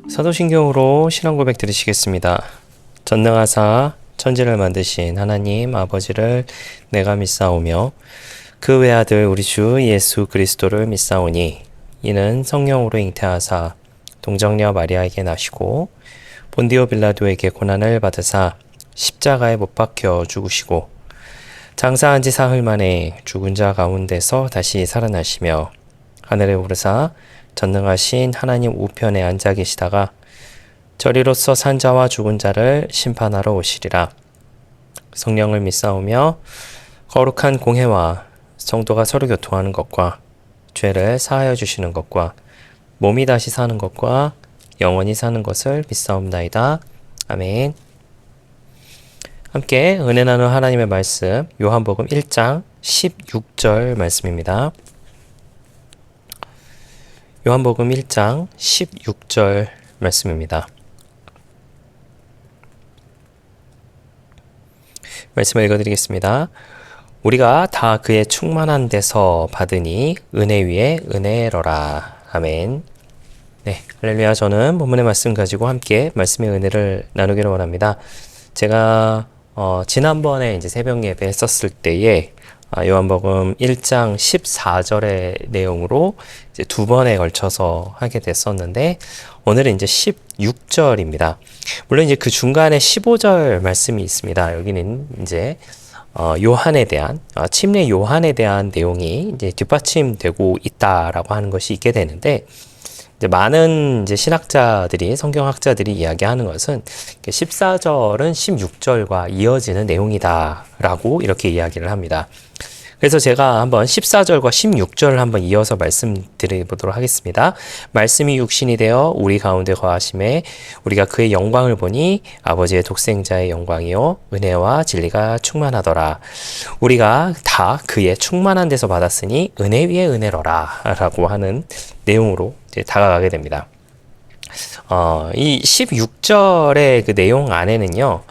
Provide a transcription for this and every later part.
사도신경으로 신앙 고백 드리시겠습니다. 전능하사 천지를 만드신 하나님 아버지를 내가 믿사오며 그 외아들 우리 주 예수 그리스도를 믿사오니 이는 성령으로 잉태하사 동정녀 마리아에게 나시고 본디오 빌라도에게 고난을 받으사 십자가에 못 박혀 죽으시고 장사한 지 사흘 만에 죽은 자 가운데서 다시 살아나시며 하늘에 오르사 전능하신 하나님 우편에 앉아 계시다가 저리로서 산 자와 죽은 자를 심판하러 오시리라. 성령을 믿사오며 거룩한 공회와 성도가 서로 교통하는 것과 죄를 사하여 주시는 것과 몸이 다시 사는 것과 영원히 사는 것을 믿사옵나이다. 아멘. 함께 은혜 나누 하나님의 말씀 요한복음 1장 16절 말씀입니다. 요한복음 1장 16절 말씀입니다. 말씀을 읽어드리겠습니다. 우리가 다 그의 충만한 데서 받으니 은혜 위에 은혜로라. 아멘. 네, 할렐루야. 저는 본문의 말씀 가지고 함께 말씀의 은혜를 나누기를 원합니다. 제가 지난번에 이제 새벽 예배 했었을 때에 요한복음 1장 14절의 내용으로 이제 두 번에 걸쳐서 하게 됐었는데 오늘은 이제 16절입니다. 물론 이제 그 중간에 15절 말씀이 있습니다. 여기는 이제 요한에 대한 침례 요한에 대한 내용이 이제 뒷받침되고 있다라고 하는 것이 있게 되는데 이제 많은 이제 신학자들이 성경학자들이 이야기하는 것은 14절은 16절과 이어지는 내용이다라고 이렇게 이야기를 합니다. 그래서 제가 한번 14절과 16절을 한번 이어서 말씀드려보도록 하겠습니다. 말씀이 육신이 되어 우리 가운데 거하심에 우리가 그의 영광을 보니 아버지의 독생자의 영광이요 은혜와 진리가 충만하더라. 우리가 다 그의 충만한 데서 받았으니 은혜 위에 은혜로라 라고 하는 내용으로 이제 다가가게 됩니다. 이 16절의 그 내용 안에는요,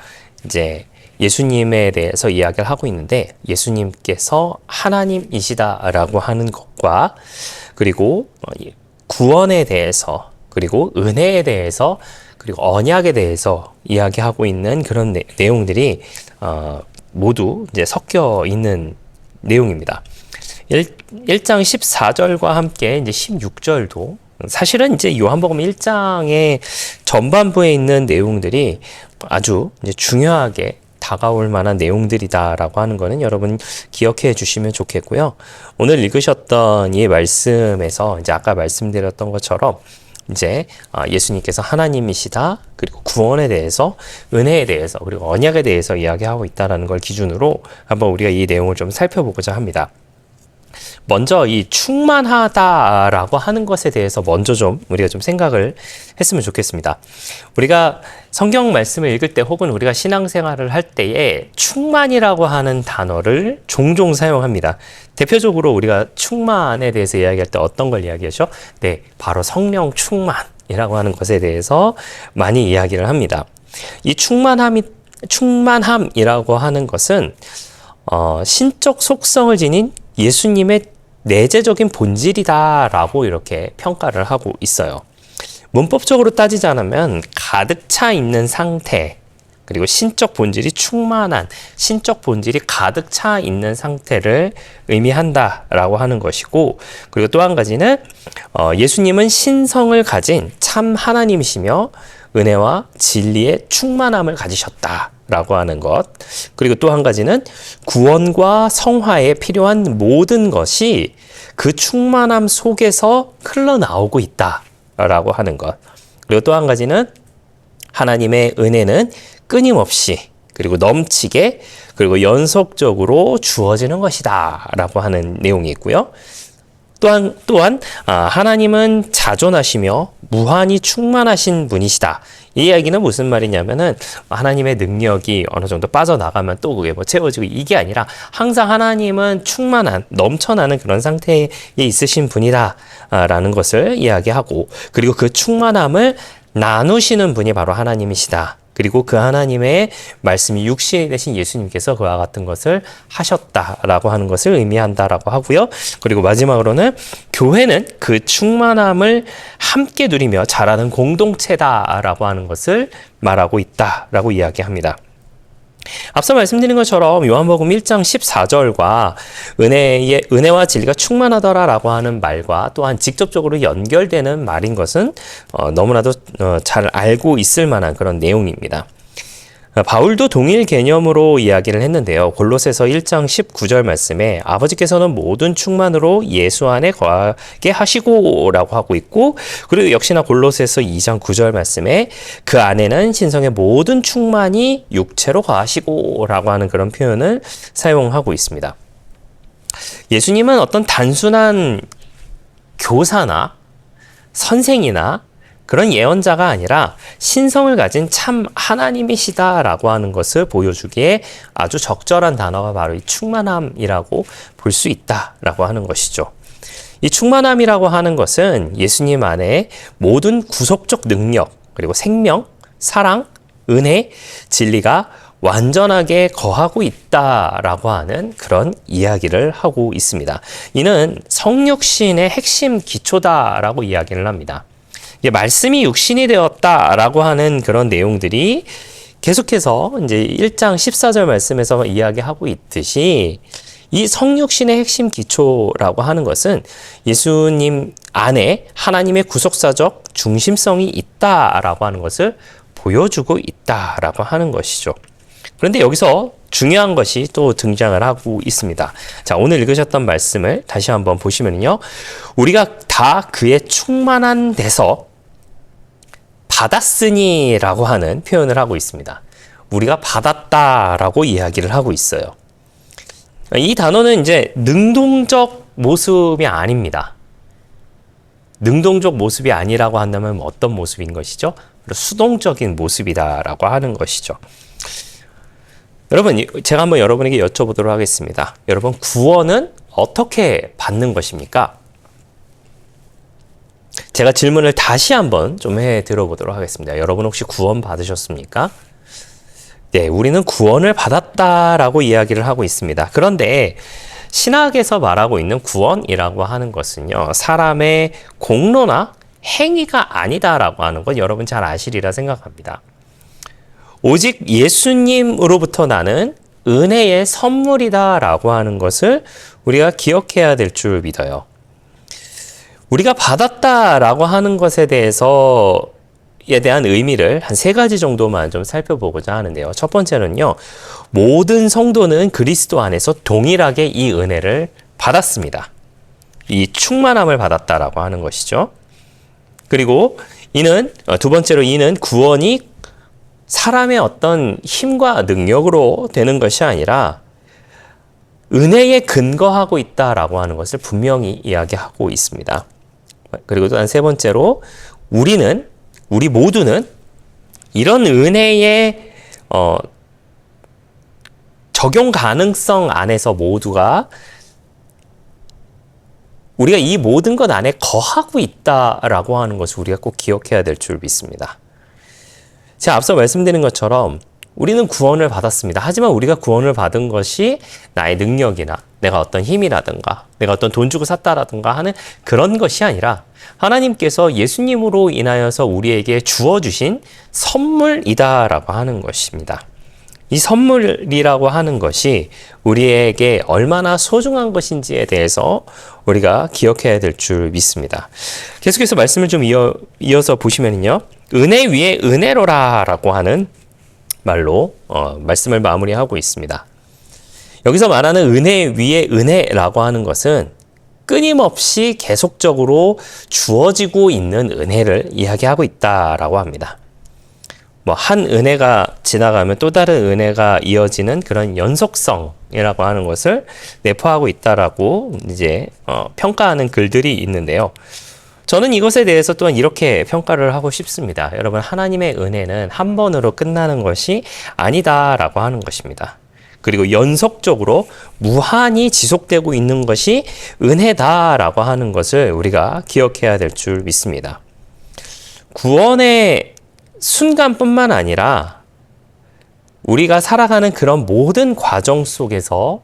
이제 예수님에 대해서 이야기를 하고 있는데 예수님께서 하나님이시다라고 하는 것과 그리고 구원에 대해서 그리고 은혜에 대해서 그리고 언약에 대해서 이야기하고 있는 그런 내용들이 모두 이제 섞여 있는 내용입니다. 1장 14절과 함께 이제 16절도 사실은 이제 요한복음 1장의 전반부에 있는 내용들이 아주 이제 중요하게 다가올 만한 내용들이다라고 하는 거는 여러분 기억해 주시면 좋겠고요. 오늘 읽으셨던 이 말씀에서 이제 아까 말씀드렸던 것처럼 이제 예수님께서 하나님이시다, 그리고 구원에 대해서, 은혜에 대해서, 그리고 언약에 대해서 이야기하고 있다라는 걸 기준으로 한번 우리가 이 내용을 좀 살펴보고자 합니다. 먼저 이 충만하다라고 하는 것에 대해서 먼저 좀 우리가 좀 생각을 했으면 좋겠습니다. 우리가 성경 말씀을 읽을 때 혹은 우리가 신앙생활을 할 때에 충만이라고 하는 단어를 종종 사용합니다. 대표적으로 우리가 충만에 대해서 이야기할 때 어떤 걸 이야기하죠? 네, 바로 성령 충만이라고 하는 것에 대해서 많이 이야기를 합니다. 이 충만함이라고 하는 것은 신적 속성을 지닌 예수님의 내재적인 본질이다라고 이렇게 평가를 하고 있어요. 문법적으로 따지자면 가득 차 있는 상태, 그리고 신적 본질이 충만한, 신적 본질이 가득 차 있는 상태를 의미한다라고 하는 것이고, 그리고 또 한 가지는 예수님은 신성을 가진 참 하나님이시며 은혜와 진리의 충만함을 가지셨다라고 하는 것. 그리고 또 한 가지는 구원과 성화에 필요한 모든 것이 그 충만함 속에서 흘러나오고 있다라고 하는 것. 그리고 또 한 가지는 하나님의 은혜는 끊임없이 그리고 넘치게 그리고 연속적으로 주어지는 것이다 라고 하는 내용이 있고요. 또한 하나님은 자존하시며 무한히 충만하신 분이시다. 이 이야기는 무슨 말이냐면은 하나님의 능력이 어느 정도 빠져나가면 또 그게 뭐 채워지고 이게 아니라 항상 하나님은 충만한 넘쳐나는 그런 상태에 있으신 분이다 라는 것을 이야기하고, 그리고 그 충만함을 나누시는 분이 바로 하나님이시다 그리고 그 하나님의 말씀이 육신이 되신 예수님께서 그와 같은 것을 하셨다라고 하는 것을 의미한다라고 하고요. 그리고 마지막으로는 교회는 그 충만함을 함께 누리며 자라는 공동체다라고 하는 것을 말하고 있다라고 이야기합니다. 앞서 말씀드린 것처럼 요한복음 1장 14절과 은혜와 진리가 충만하더라라고 하는 말과 또한 직접적으로 연결되는 말인 것은 너무나도 잘 알고 있을 만한 그런 내용입니다. 바울도 동일 개념으로 이야기를 했는데요. 골로새서 1장 19절 말씀에 아버지께서는 모든 충만으로 예수 안에 거하게 하시고 라고 하고 있고, 그리고 역시나 골로새서 2장 9절 말씀에 그 안에는 신성의 모든 충만이 육체로 거하시고 라고 하는 그런 표현을 사용하고 있습니다. 예수님은 어떤 단순한 교사나 선생이나 그런 예언자가 아니라 신성을 가진 참 하나님이시다라고 하는 것을 보여주기에 아주 적절한 단어가 바로 이 충만함이라고 볼 수 있다라고 하는 것이죠. 이 충만함이라고 하는 것은 예수님 안에 모든 구속적 능력, 그리고 생명, 사랑, 은혜, 진리가 완전하게 거하고 있다라고 하는 그런 이야기를 하고 있습니다. 이는 성육신의 핵심 기초다라고 이야기를 합니다. 말씀이 육신이 되었다라고 하는 그런 내용들이 계속해서 이제 1장 14절 말씀에서 이야기하고 있듯이 이 성육신의 핵심 기초라고 하는 것은 예수님 안에 하나님의 구속사적 중심성이 있다라고 하는 것을 보여주고 있다라고 하는 것이죠. 그런데 여기서 중요한 것이 또 등장을 하고 있습니다. 자, 오늘 읽으셨던 말씀을 다시 한번 보시면요. 우리가 다 그의 충만한 데서 받았으니 라고 하는 표현을 하고 있습니다. 우리가 받았다라고 이야기를 하고 있어요. 이 단어는 이제 능동적 모습이 아닙니다. 능동적 모습이 아니라고 한다면 어떤 모습인 것이죠? 수동적인 모습이다라고 하는 것이죠. 여러분, 제가 한번 여러분에게 여쭤보도록 하겠습니다. 여러분, 구원은 어떻게 받는 것입니까? 제가 질문을 다시 한번 좀 해 들어보도록 하겠습니다. 여러분 혹시 구원 받으셨습니까? 네, 우리는 구원을 받았다라고 이야기를 하고 있습니다. 그런데 신학에서 말하고 있는 구원이라고 하는 것은요, 사람의 공로나 행위가 아니다라고 하는 건 여러분 잘 아시리라 생각합니다. 오직 예수님으로부터 나는 은혜의 선물이다라고 하는 것을 우리가 기억해야 될 줄 믿어요. 우리가 받았다라고 하는 것에 대해서에 대한 의미를 한 3가지 정도만 좀 살펴보고자 하는데요. 첫 번째는요, 모든 성도는 그리스도 안에서 동일하게 이 은혜를 받았습니다. 이 충만함을 받았다라고 하는 것이죠. 그리고 두 번째로 이는 구원이 사람의 어떤 힘과 능력으로 되는 것이 아니라 은혜에 근거하고 있다라고 하는 것을 분명히 이야기하고 있습니다. 그리고 또한 3번째로 우리 모두는 이런 은혜의 적용 가능성 안에서 모두가 우리가 이 모든 것 안에 거하고 있다라고 하는 것을 우리가 꼭 기억해야 될 줄 믿습니다. 제가 앞서 말씀드린 것처럼 우리는 구원을 받았습니다. 하지만 우리가 구원을 받은 것이 나의 능력이나 내가 어떤 힘이라든가 내가 어떤 돈 주고 샀다라든가 하는 그런 것이 아니라 하나님께서 예수님으로 인하여서 우리에게 주어주신 선물이다라고 하는 것입니다. 이 선물이라고 하는 것이 우리에게 얼마나 소중한 것인지에 대해서 우리가 기억해야 될 줄 믿습니다. 계속해서 말씀을 좀 이어서 보시면요. 은혜 위에 은혜로라라고 하는 말로 말씀을 마무리하고 있습니다. 여기서 말하는 은혜 위에 은혜라고 하는 것은 끊임없이 계속적으로 주어지고 있는 은혜를 이야기하고 있다라고 합니다. 한 은혜가 지나가면 또 다른 은혜가 이어지는 그런 연속성이라고 하는 것을 내포하고 있다라고 이제 평가하는 글들이 있는데요. 저는 이것에 대해서 또한 이렇게 평가를 하고 싶습니다. 여러분, 하나님의 은혜는 한 번으로 끝나는 것이 아니다라고 하는 것입니다. 그리고 연속적으로 무한히 지속되고 있는 것이 은혜다라고 하는 것을 우리가 기억해야 될 줄 믿습니다. 구원의 순간뿐만 아니라 우리가 살아가는 그런 모든 과정 속에서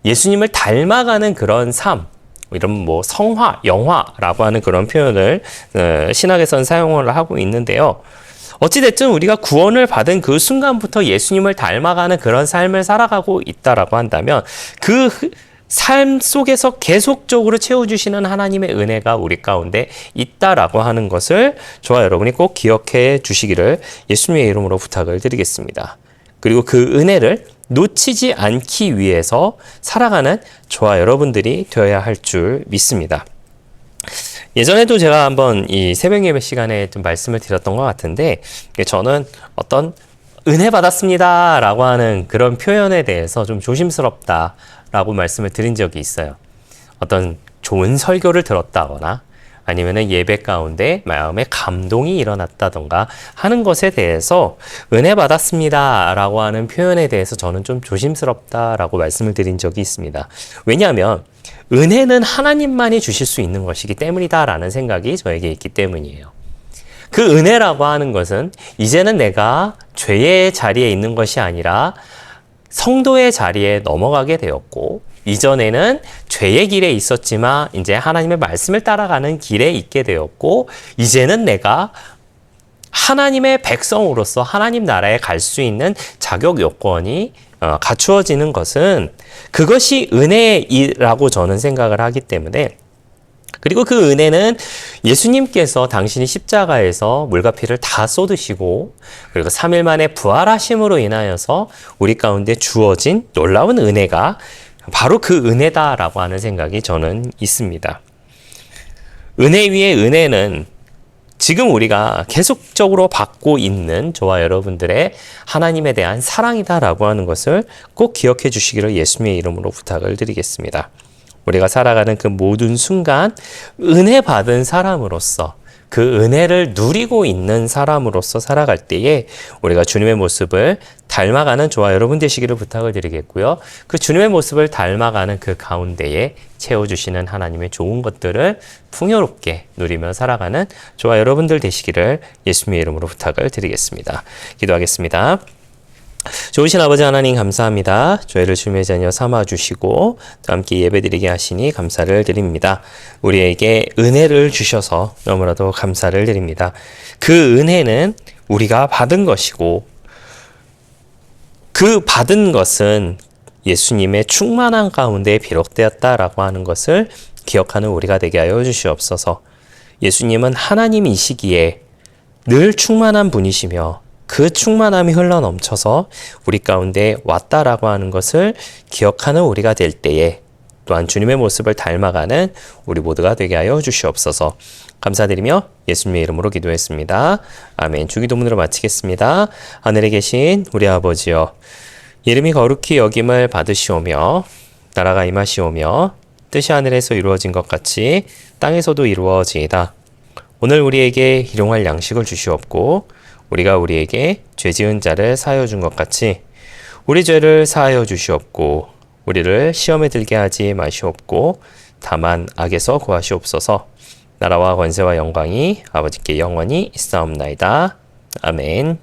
예수님을 닮아가는 그런 삶, 이런 뭐 성화, 영화라고 하는 그런 표현을 신학에서는 사용을 하고 있는데요. 어찌됐든 우리가 구원을 받은 그 순간부터 예수님을 닮아가는 그런 삶을 살아가고 있다라고 한다면 그 삶 속에서 계속적으로 채워주시는 하나님의 은혜가 우리 가운데 있다라고 하는 것을 저와 여러분이 꼭 기억해 주시기를 예수님의 이름으로 부탁을 드리겠습니다. 그리고 그 은혜를 놓치지 않기 위해서 살아가는 저와 여러분들이 되어야 할 줄 믿습니다. 예전에도 제가 한번 이 새벽 예배 시간에 좀 말씀을 드렸던 것 같은데, 저는 어떤 은혜 받았습니다 라고 하는 그런 표현에 대해서 좀 조심스럽다 라고 말씀을 드린 적이 있어요. 어떤 좋은 설교를 들었다거나 아니면은 예배 가운데 마음에 감동이 일어났다던가 하는 것에 대해서 은혜 받았습니다 라고 하는 표현에 대해서 저는 좀 조심스럽다라고 말씀을 드린 적이 있습니다. 왜냐하면 은혜는 하나님만이 주실 수 있는 것이기 때문이다라는 생각이 저에게 있기 때문이에요. 그 은혜라고 하는 것은 이제는 내가 죄의 자리에 있는 것이 아니라 성도의 자리에 넘어가게 되었고, 이전에는 죄의 길에 있었지만 이제 하나님의 말씀을 따라가는 길에 있게 되었고, 이제는 내가 하나님의 백성으로서 하나님 나라에 갈 수 있는 자격 요건이 갖추어지는 것은 그것이 은혜라고 저는 생각을 하기 때문에, 그리고 그 은혜는 예수님께서 당신이 십자가에서 물과 피를 다 쏟으시고 그리고 3일 만에 부활하심으로 인하여서 우리 가운데 주어진 놀라운 은혜가 바로 그 은혜다라고 하는 생각이 저는 있습니다. 은혜 위에 은혜는 지금 우리가 계속적으로 받고 있는 저와 여러분들의 하나님에 대한 사랑이다라고 하는 것을 꼭 기억해 주시기를 예수님의 이름으로 부탁을 드리겠습니다. 우리가 살아가는 그 모든 순간 은혜 받은 사람으로서, 그 은혜를 누리고 있는 사람으로서 살아갈 때에 우리가 주님의 모습을 닮아가는 저와 여러분 되시기를 부탁을 드리겠고요. 그 주님의 모습을 닮아가는 그 가운데에 채워주시는 하나님의 좋은 것들을 풍요롭게 누리며 살아가는 저와 여러분들 되시기를 예수님의 이름으로 부탁을 드리겠습니다. 기도하겠습니다. 좋으신 아버지 하나님 감사합니다. 저희를 주님의 자녀 삼아주시고 함께 예배드리게 하시니 감사를 드립니다. 우리에게 은혜를 주셔서 너무나도 감사를 드립니다. 그 은혜는 우리가 받은 것이고 그 받은 것은 예수님의 충만한 가운데 비록되었다라고 하는 것을 기억하는 우리가 되게 하여 주시옵소서. 예수님은 하나님이시기에 늘 충만한 분이시며 그 충만함이 흘러넘쳐서 우리 가운데 왔다라고 하는 것을 기억하는 우리가 될 때에 또한 주님의 모습을 닮아가는 우리 모두가 되게 하여 주시옵소서. 감사드리며 예수님의 이름으로 기도했습니다. 아멘. 주기도문으로 마치겠습니다. 하늘에 계신 우리 아버지여, 이름이 거룩히 여김을 받으시오며 나라가 임하시오며 뜻이 하늘에서 이루어진 것 같이 땅에서도 이루어지이다. 오늘 우리에게 일용할 양식을 주시옵고 우리가 우리에게 죄 지은 자를 사하여 준 것 같이 우리 죄를 사하여 주시옵고 우리를 시험에 들게 하지 마시옵고 다만 악에서 구하시옵소서. 나라와 권세와 영광이 아버지께 영원히 있사옵나이다. 아멘.